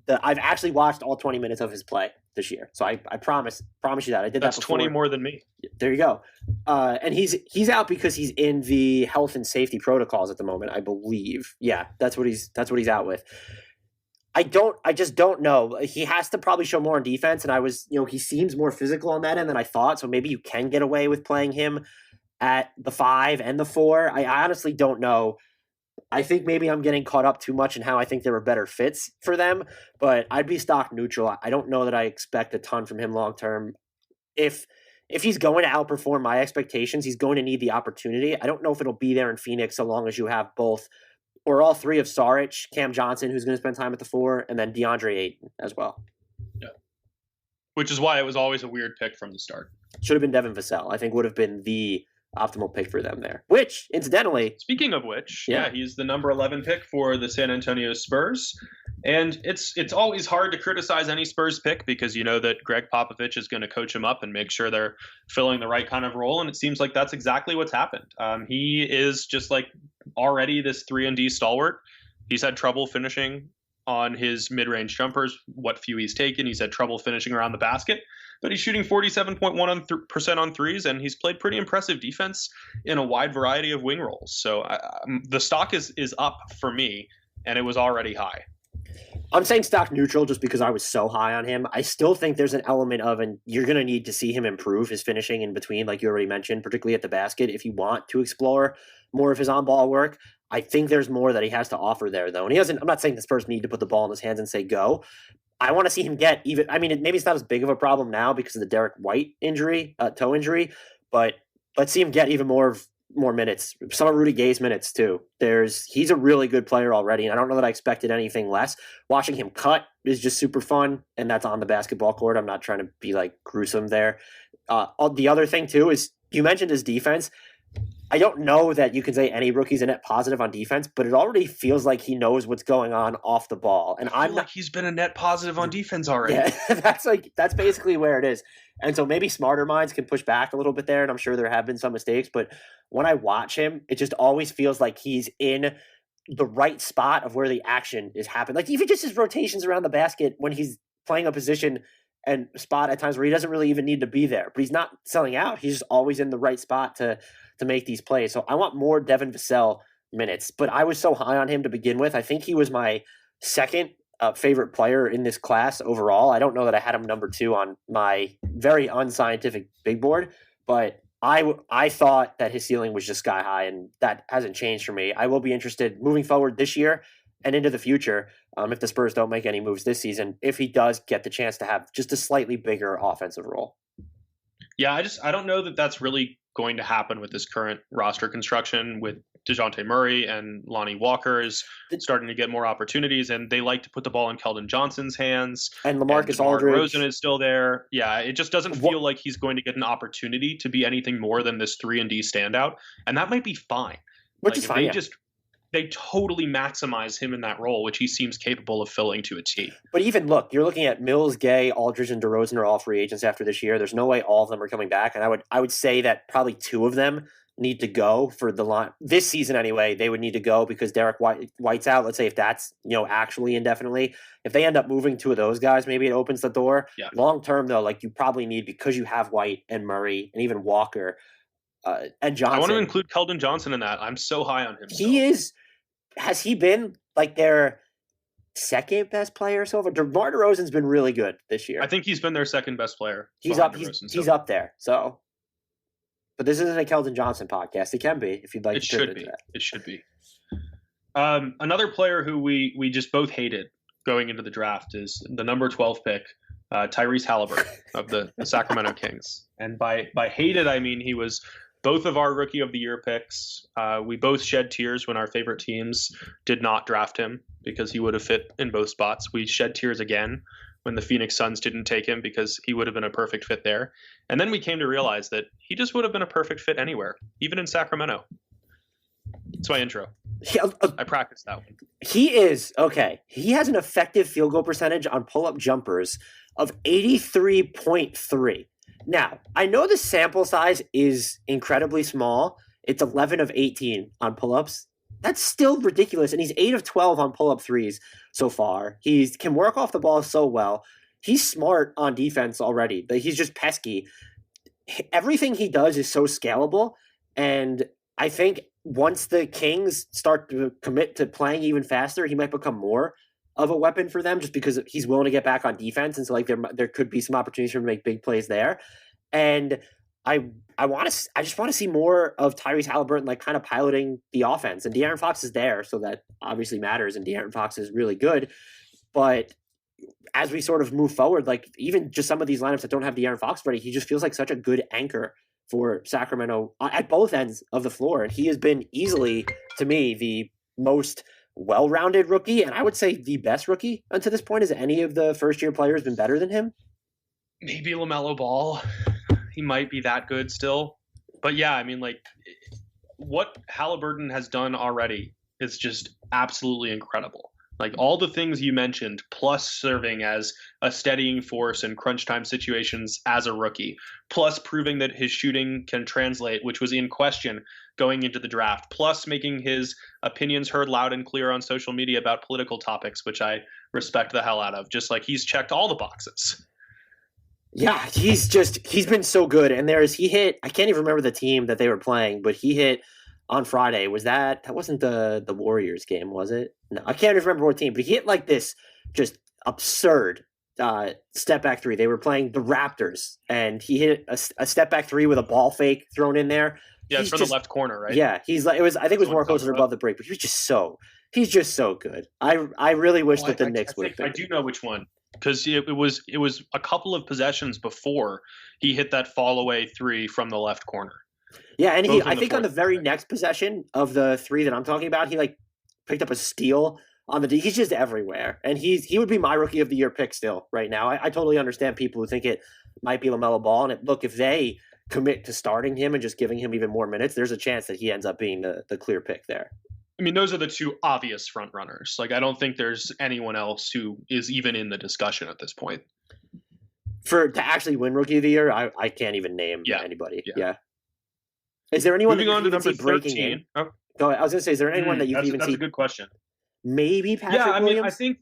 I've actually watched all 20 minutes of his play this year, so I promise you that I did. That's that before. 20 more than me. There you go. And he's out because he's in the health and safety protocols at the moment, I believe. Yeah, that's what he's out with. I just don't know. He has to probably show more on defense, and he seems more physical on that end than I thought. So maybe you can get away with playing him at the 5 and the 4. I honestly don't know. I think maybe I'm getting caught up too much in how I think there were better fits for them, but I'd be stock neutral. I don't know that I expect a ton from him long term. If he's going to outperform my expectations, he's going to need the opportunity. I don't know if it'll be there in Phoenix so long as you have both or all three of Saric, Cam Johnson, who's going to spend time at the 4, and then DeAndre Ayton as well. Yeah. Which is why it was always a weird pick from the start. Should have been Devin Vassell. I think would have been the optimal pick for them there. Which, incidentally... Speaking of which, yeah, he's the number 11 pick for the San Antonio Spurs. And it's always hard to criticize any Spurs pick because you know that Greg Popovich is going to coach him up and make sure they're filling the right kind of role. And it seems like that's exactly what's happened. He is just like already this 3-and-D stalwart. He's had trouble finishing on his mid-range jumpers, what few he's taken. He's had trouble finishing around the basket. But he's shooting 47.1% on threes, and he's played pretty impressive defense in a wide variety of wing roles. So the stock is up for me, and it was already high. I'm saying stock neutral just because I was so high on him. I still think there's an element of, and you're going to need to see him improve his finishing in between, like you already mentioned, particularly at the basket, if you want to explore more of his on-ball work. I think there's more that he has to offer there, though. And I'm not saying the Spurs need to put the ball in his hands and say go. I want to see him get even. I mean, maybe it's not as big of a problem now because of the Derek White injury, toe injury, but let's see him get even more minutes. Some of Rudy Gay's minutes too. He's a really good player already, and I don't know that I expected anything less. Watching him cut is just super fun, and that's on the basketball court. I'm not trying to be like gruesome there. The other thing too is you mentioned his defense. I don't know that you can say any rookie's a net positive on defense, but it already feels like he knows what's going on off the ball. And I'm not, he's been a net positive on defense already. Yeah, that's basically where it is. And so maybe smarter minds can push back a little bit there, and I'm sure there have been some mistakes, but when I watch him, it just always feels like he's in the right spot of where the action is happening. Like even just his rotations around the basket when he's playing a position and spot at times where he doesn't really even need to be there, but he's not selling out. He's just always in the right spot to make these plays. So I want more Devin Vassell minutes, but I was so high on him to begin with. I think he was my second favorite player in this class overall. I don't know that I had him number 2 on my very unscientific big board, but I thought that his ceiling was just sky high, and that hasn't changed for me. I will be interested moving forward this year and into the future, if the Spurs don't make any moves this season, if he does get the chance to have just a slightly bigger offensive role. Yeah, I don't know that that's really going to happen with this current roster construction with DeJounte Murray and Lonnie Walker is starting to get more opportunities, and they like to put the ball in Keldon Johnson's hands. And LaMarcus DeMar Aldridge. DeRozan is still there. Yeah, it just doesn't feel like he's going to get an opportunity to be anything more than this 3-and-D standout, and that might be fine. Which is fine, They totally maximize him in that role, which he seems capable of filling to a T. But even look, you're looking at Mills, Gay, Aldridge, and DeRozan are all free agents after this year. There's no way all of them are coming back, and I would say that probably 2 of them need to go for the line this season anyway. They would need to go because Derek White's out. Let's say if that's actually indefinitely, if they end up moving 2 of those guys, maybe it opens the door. Yeah. Long term though, like you probably need, because you have White and Murray and even Walker and Johnson. I want to include Keldon Johnson in that. I'm so high on him. He is. Has he been like their second best player so far? DeMar DeRozan's been really good this year. I think he's been their second best player. He's up. He's up there. So, but this isn't a Keldon Johnson podcast. It can be if you'd like. It should be. It should be. Another player who we just both hated going into the draft is the number 12 pick, Tyrese Haliburton of the Sacramento Kings. And by hated, I mean he was both of our Rookie of the Year picks. We both shed tears when our favorite teams did not draft him because he would have fit in both spots. We shed tears again when the Phoenix Suns didn't take him because he would have been a perfect fit there. And then we came to realize that he just would have been a perfect fit anywhere, even in Sacramento. That's my intro. I practiced that one. He is, okay. He has an effective field goal percentage on pull-up jumpers of 83.3. Now, I know the sample size is incredibly small. It's 11 of 18 on pull-ups. That's still ridiculous, and he's 8 of 12 on pull-up threes so far. He can work off the ball so well. He's smart on defense already, but he's just pesky. Everything he does is so scalable, and I think once the Kings start to commit to playing even faster, he might become more of a weapon for them just because he's willing to get back on defense, and so like there could be some opportunities for him to make big plays there. And I just want to see more of Tyrese Haliburton like kind of piloting the offense. And De'Aaron Fox is there, so that obviously matters, and De'Aaron Fox is really good. But as we sort of move forward, like even just some of these lineups that don't have De'Aaron Fox ready, he just feels like such a good anchor for Sacramento at both ends of the floor. And he has been easily, to me, the most well-rounded rookie, and I would say the best rookie until this point. Has any of the first-year players been better than him? Maybe LaMelo Ball. He might be that good still. But yeah, I mean, like, what Haliburton has done already is just absolutely incredible. Like, all the things you mentioned, plus serving as a steadying force in crunch time situations as a rookie, plus proving that his shooting can translate, which was in question going into the draft, plus making his opinions heard loud and clear on social media about political topics, which I respect the hell out of. Just like he's checked all the boxes. Yeah, he's been so good. And he hit, I can't even remember the team that they were playing, but he hit on Friday. That wasn't the Warriors game, was it? No, I can't even remember what team, but he hit like this just absurd step back three. They were playing the Raptors, and he hit a step back three with a ball fake thrown in there. Yeah, it's from the left corner, right? Yeah, he's like, I think it was more closer above the break, but he's just so good. I really wish that the Knicks would. I do know which one. Because it was a couple of possessions before he hit that fall away three from the left corner. Yeah, and I think on the very next possession of the three that I'm talking about, he like picked up a steal on the D. He's just everywhere, and he would be my rookie of the year pick still right now. I totally understand people who think it might be LaMelo Ball, and look, if they commit to starting him and just giving him even more minutes, there's a chance that he ends up being the clear pick there. I mean, those are the two obvious front runners. Like, I don't think there's anyone else who is even in the discussion at this point. To actually win Rookie of the Year, I can't even name anybody. Yeah. Is there anyone moving on to number 13? Oh. Go ahead. I was going to say, is there anyone that you can even see? That's a good question. Maybe Patrick Williams? I mean, I think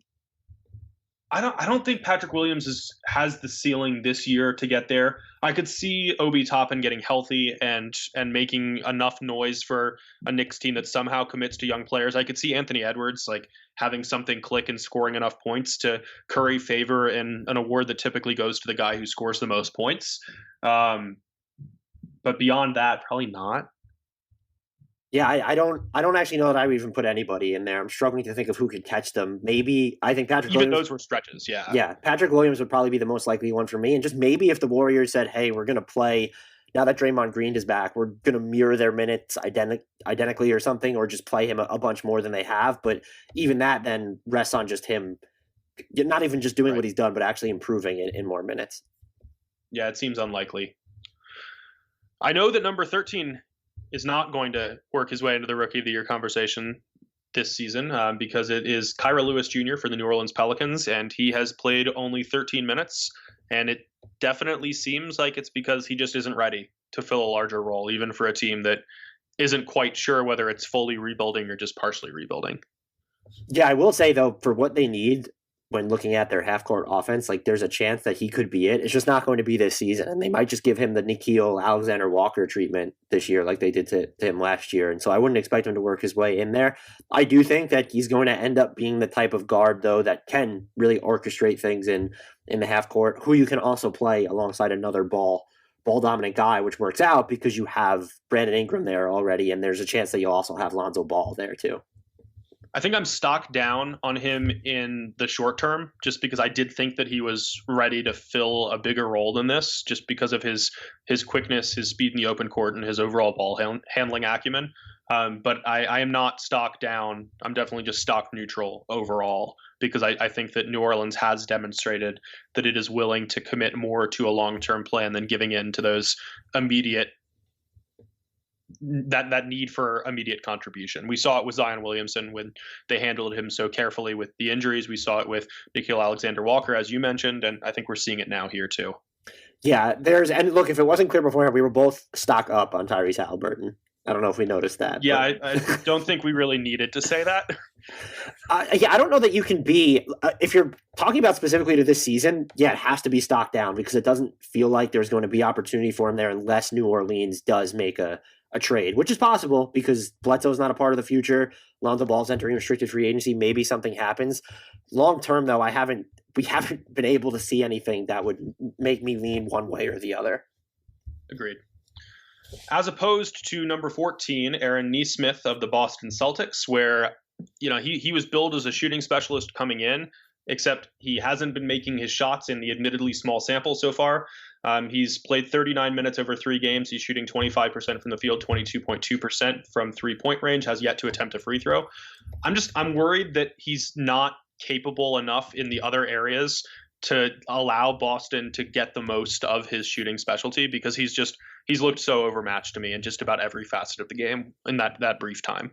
I don't think Patrick Williams has the ceiling this year to get there. I could see Obi Toppin getting healthy and making enough noise for a Knicks team that somehow commits to young players. I could see Anthony Edwards like having something click and scoring enough points to curry favor in an award that typically goes to the guy who scores the most points. But beyond that, probably not. Yeah, I don't actually know that I would even put anybody in there. I'm struggling to think of who could catch them. Maybe I think Patrick Williams. Those were stretches, yeah. Yeah, Patrick Williams would probably be the most likely one for me. And just maybe if the Warriors said, hey, we're going to play, now that Draymond Green is back, we're going to mirror their minutes identically or something, or just play him a bunch more than they have. But even that then rests on just him, not even just doing what he's done, but actually improving in more minutes. Yeah, it seems unlikely. I know that number 13 is not going to work his way into the Rookie of the Year conversation this season because it is Kira Lewis Jr. for the New Orleans Pelicans, and he has played only 13 minutes, and it definitely seems like it's because he just isn't ready to fill a larger role, even for a team that isn't quite sure whether it's fully rebuilding or just partially rebuilding. Yeah, I will say, though, for what they need when looking at their half-court offense, like there's a chance that he could be it. It's just not going to be this season, and they might just give him the Nickeil Alexander-Walker treatment this year like they did to him last year, and so I wouldn't expect him to work his way in there. I do think that he's going to end up being the type of guard, though, that can really orchestrate things in the half-court, who you can also play alongside another ball-dominant guy, which works out because you have Brandon Ingram there already, and there's a chance that you'll also have Lonzo Ball there, too. I think I'm stocked down on him in the short term just because I did think that he was ready to fill a bigger role than this just because of his quickness, his speed in the open court, and his overall ball handling acumen. But I am not stocked down. I'm definitely just stock neutral overall because I think that New Orleans has demonstrated that it is willing to commit more to a long-term plan than giving in to those immediate that need for immediate contribution. We saw it with Zion Williamson when they handled him so carefully with the injuries. We saw it with Nickeil Alexander-Walker, as you mentioned, and I think we're seeing it now here too. Yeah, and look, if it wasn't clear beforehand, we were both stock up on Tyrese Haliburton. I don't know if we noticed that. Yeah, I don't think we really needed to say that. I don't know that you can be, if you're talking about specifically to this season, yeah, it has to be stock down because it doesn't feel like there's going to be opportunity for him there unless New Orleans does make a trade, which is possible because Bledsoe's not a part of the future. Lonzo Ball's entering restricted free agency. Maybe something happens. Long term, though, we haven't been able to see anything that would make me lean one way or the other. Agreed. As opposed to number 14, Aaron Nesmith of the Boston Celtics, where he was billed as a shooting specialist coming in, except he hasn't been making his shots in the admittedly small sample so far. He's played 39 minutes over 3 games. He's shooting 25% from the field, 22.2% from 3-point range, has yet to attempt a free throw. I'm worried that he's not capable enough in the other areas to allow Boston to get the most of his shooting specialty because he's looked so overmatched to me in just about every facet of the game in that brief time.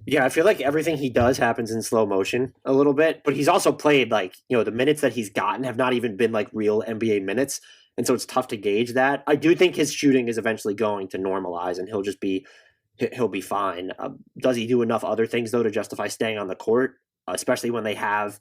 Yeah, I feel like everything he does happens in slow motion a little bit, but he's also played the minutes that he's gotten have not even been real NBA minutes. And so it's tough to gauge that. I do think his shooting is eventually going to normalize and he'll be fine. Does he do enough other things though to justify staying on the court, especially when they have,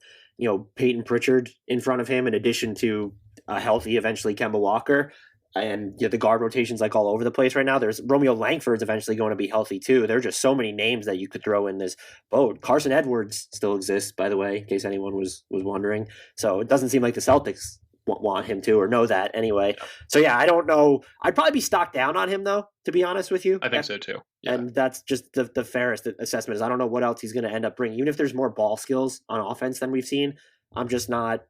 Peyton Pritchard in front of him in addition to a healthy eventually Kemba Walker? And the guard rotation's all over the place right now. There's Romeo Langford's eventually going to be healthy too. There are just so many names that you could throw in this boat. Carson Edwards still exists, by the way, in case anyone was wondering. So it doesn't seem like the Celtics want him to or know that anyway. So yeah, I don't know. I'd probably be stocked down on him though, to be honest with you. I think so too. Yeah. And that's just the fairest assessment is I don't know what else he's going to end up bringing. Even if there's more ball skills on offense than we've seen, I'm just not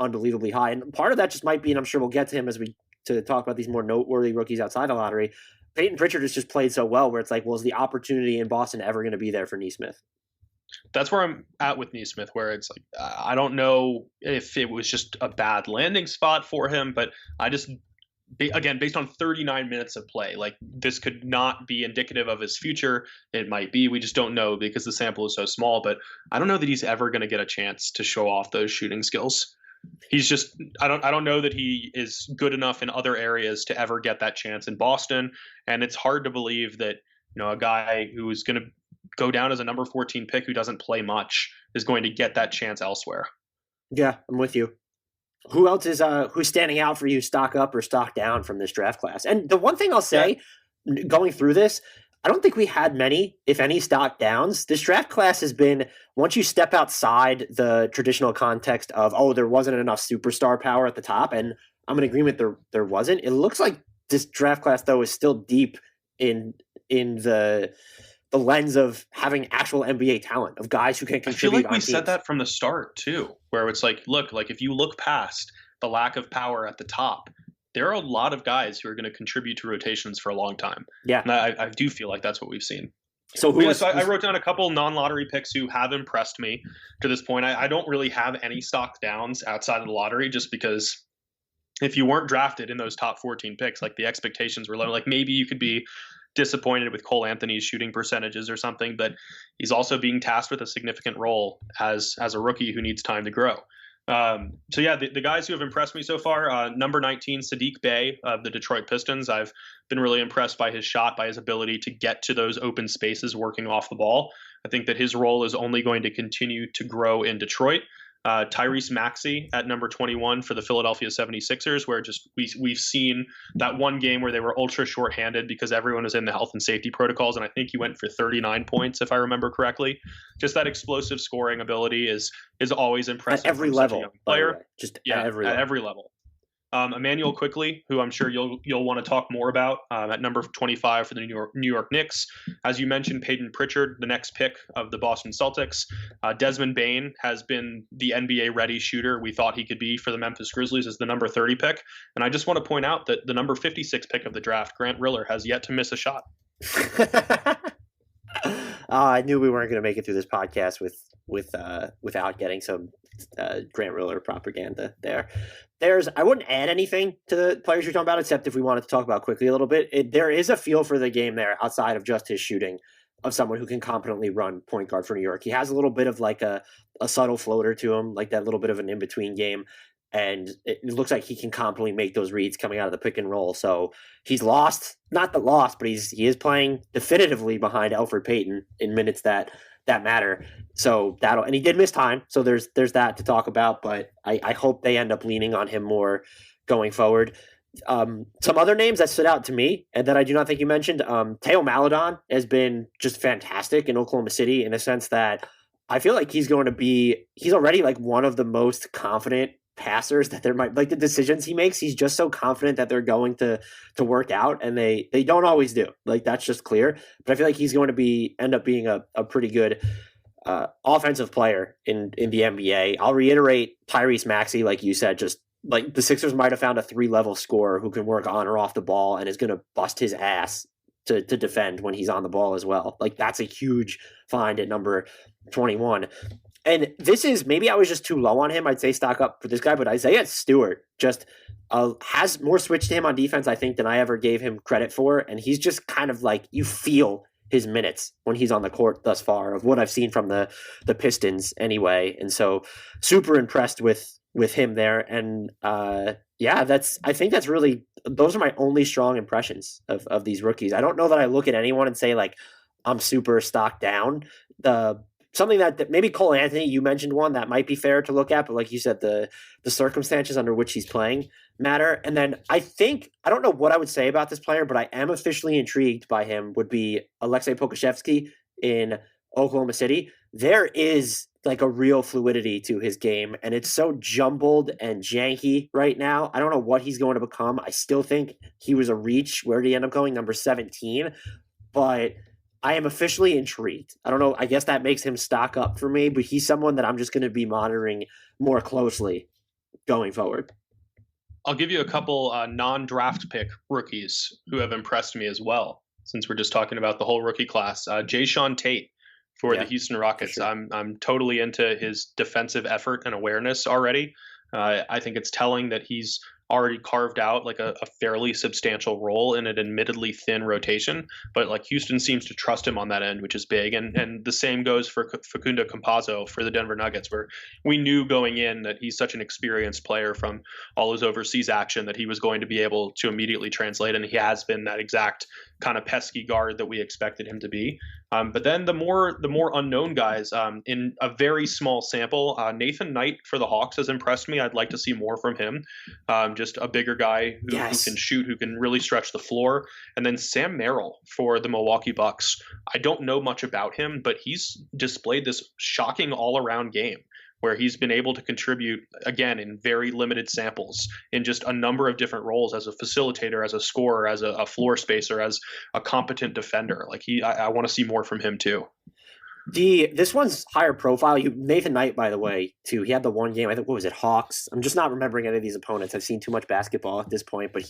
unbelievably high. And part of that just might be, and I'm sure we'll get to him as we to talk about these more noteworthy rookies outside the lottery. Peyton Pritchard has just played so well where it's is the opportunity in Boston ever going to be there for Nesmith? That's where I'm at with Nesmith, where it's I don't know if it was just a bad landing spot for him, but I just, again, based on 39 minutes of play, this could not be indicative of his future. It might be, we just don't know because the sample is so small, but I don't know that he's ever going to get a chance to show off those shooting skills. He's just, I don't know that he is good enough in other areas to ever get that chance in Boston. And it's hard to believe that, a guy who is going to go down as a number 14 pick who doesn't play much is going to get that chance elsewhere. Yeah, I'm with you. Who else is who's standing out for you, stock up or stock down from this draft class? And the one thing I'll say, going through this, I don't think we had many, if any, stock downs. This draft class has been, once you step outside the traditional context of, there wasn't enough superstar power at the top, and I'm in agreement there wasn't. It looks like this draft class, though, is still deep in the lens of having actual NBA talent, of guys who can contribute. I feel like we said that from the start, too, where it's look, if you look past the lack of power at the top, there are a lot of guys who are going to contribute to rotations for a long time. Yeah. And I do feel like that's what we've seen. So I wrote down a couple non-lottery picks who have impressed me to this point. I don't really have any stock downs outside of the lottery just because if you weren't drafted in those top 14 picks, the expectations were low. Maybe you could be disappointed with Cole Anthony's shooting percentages or something, but he's also being tasked with a significant role as a rookie who needs time to grow. So yeah, the guys who have impressed me so far, number 19, Saddiq Bey of the Detroit Pistons. I've been really impressed by his shot, by his ability to get to those open spaces working off the ball. I think that his role is only going to continue to grow in Detroit. Tyrese Maxey at number 21 for the Philadelphia 76ers, where we've seen that one game where they were ultra shorthanded because everyone was in the health and safety protocols, and I think he went for 39 points if I remember correctly. Just that explosive scoring ability is always impressive at every level. Player, at every level. Emmanuel Quickly, who I'm sure you'll want to talk more about, at number 25 for the New York Knicks. As you mentioned, Peyton Pritchard, the next pick of the Boston Celtics. Desmond Bane has been the NBA-ready shooter we thought he could be for the Memphis Grizzlies as the number 30 pick. And I just want to point out that the number 56 pick of the draft, Grant Riller, has yet to miss a shot. I knew we weren't going to make it through this podcast without getting some Grant Riller propaganda there. I wouldn't add anything to the players you're talking about, except if we wanted to talk about quickly a little bit. There is a feel for the game there outside of just his shooting of someone who can competently run point guard for New York. He has a little bit of like a subtle floater to him, like that little bit of an in-between game. And it looks like he can competently make those reads coming out of the pick and roll. So he's not lost, but he is playing definitively behind Elfrid Payton in minutes that matter. So and he did miss time. So there's that to talk about, but I hope they end up leaning on him more going forward. Some other names that stood out to me and that I do not think you mentioned, Theo Maledon has been just fantastic in Oklahoma City in the sense that I feel like he's already like one of the most confident passers that there might, like the decisions he makes, he's just so confident that they're going to work out, and they don't always do. Like that's just clear. But I feel like he's going to end up being a pretty good offensive player in the NBA. I'll reiterate Tyrese Maxey, like you said, just like the Sixers might have found a 3-level scorer who can work on or off the ball and is going to bust his ass to defend when he's on the ball as well. Like that's a huge find at number 21. And this is, maybe I was just too low on him. I'd say stock up for this guy, but Isaiah Stewart just has more switch to him on defense, I think, than I ever gave him credit for. And he's just kind of like, you feel his minutes when he's on the court thus far of what I've seen from the Pistons anyway. And so super impressed with him there. And I think that's really, those are my only strong impressions of these rookies. I don't know that I look at anyone and say like, I'm super stocked down. Something that maybe Cole Anthony, you mentioned one that might be fair to look at, but like you said, the circumstances under which he's playing matter. And then I don't know what I would say about this player, but I am officially intrigued by him, would be Aleksej Pokusevski in Oklahoma City. There is like a real fluidity to his game, and it's so jumbled and janky right now. I don't know what he's going to become. I still think he was a reach. Where did he end up going? Number 17. But I am officially intrigued. I don't know. I guess that makes him stock up for me, but he's someone that I'm just going to be monitoring more closely going forward. I'll give you a couple non-draft pick rookies who have impressed me as well, since we're just talking about the whole rookie class. Jayshawn Tate for the Houston Rockets. Sure. I'm totally into his defensive effort and awareness already. I think it's telling that he's already carved out like a fairly substantial role in an admittedly thin rotation, but like Houston seems to trust him on that end, which is big. And the same goes for Facundo Campazzo for the Denver Nuggets, where we knew going in that he's such an experienced player from all his overseas action that he was going to be able to immediately translate, and he has been that exact kind of pesky guard that we expected him to be. But then the more unknown guys, in a very small sample, Nathan Knight for the Hawks has impressed me. I'd like to see more from him. Just a bigger guy who can shoot, who can really stretch the floor. And then Sam Merrill for the Milwaukee Bucks. I don't know much about him, but he's displayed this shocking all-around game where he's been able to contribute, again, in very limited samples, in just a number of different roles as a facilitator, as a scorer, as a floor spacer, as a competent defender. Like I want to see more from him too. This one's higher profile. Nathan Knight, by the way, too. He had the one game, I think, what was it, Hawks? I'm just not remembering any of these opponents. I've seen too much basketball at this point, but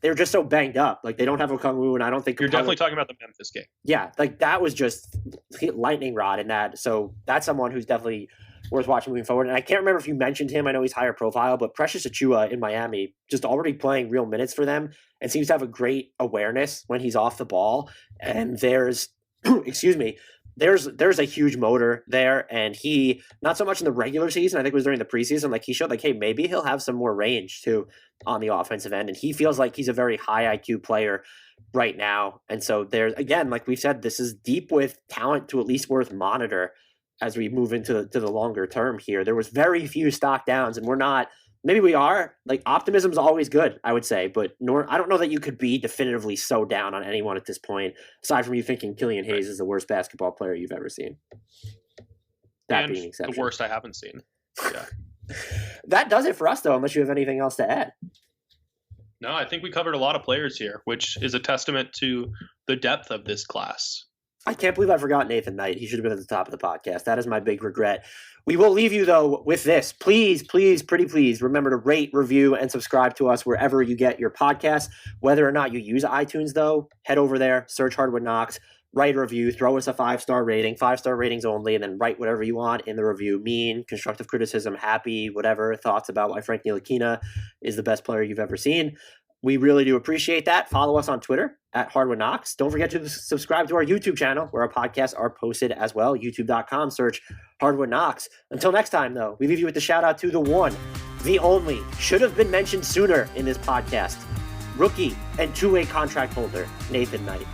they're just so banged up. Like they don't have Okongwu, and I don't think you're definitely talking about the Memphis game. Yeah, like that was just lightning rod in that. So that's someone who's definitely worth watching moving forward. And I can't remember if you mentioned him. I know he's higher profile, but Precious Achiuwa in Miami, just already playing real minutes for them and seems to have a great awareness when he's off the ball. And there's, excuse me, there's a huge motor there, and he, not so much in the regular season, I think it was during the preseason, like he showed like, hey, maybe he'll have some more range too on the offensive end. And he feels like he's a very high IQ player right now. And so there's, again, like we've said, this is deep with talent to at least worth monitor as we move into the longer term here. There was very few stock downs, and we're not, maybe we are, like optimism is always good, I would say, but I don't know that you could be definitively so down on anyone at this point, aside from you thinking Killian Hayes is the worst basketball player you've ever seen. That being an exception. The worst I haven't seen. Yeah. That does it for us, though, unless you have anything else to add. No, I think we covered a lot of players here, which is a testament to the depth of this class. I can't believe I forgot Nathan Knight. He should have been at the top of the podcast. That is my big regret. We will leave you, though, with this. Please, please, pretty please, remember to rate, review, and subscribe to us wherever you get your podcasts. Whether or not you use iTunes, though, head over there, search Hardwood Knocks, write a review, throw us a 5-star rating, 5-star ratings only, and then write whatever you want in the review. Mean, constructive criticism, happy, whatever, thoughts about why Frank Ntilikina is the best player you've ever seen. We really do appreciate that. Follow us on Twitter at Hardwood Knocks. Don't forget to subscribe to our YouTube channel where our podcasts are posted as well. YouTube.com, search Hardwood Knocks. Until next time, though, we leave you with the shout out to the one, the only, should have been mentioned sooner in this podcast, rookie and two-way contract holder, Nathan Knight.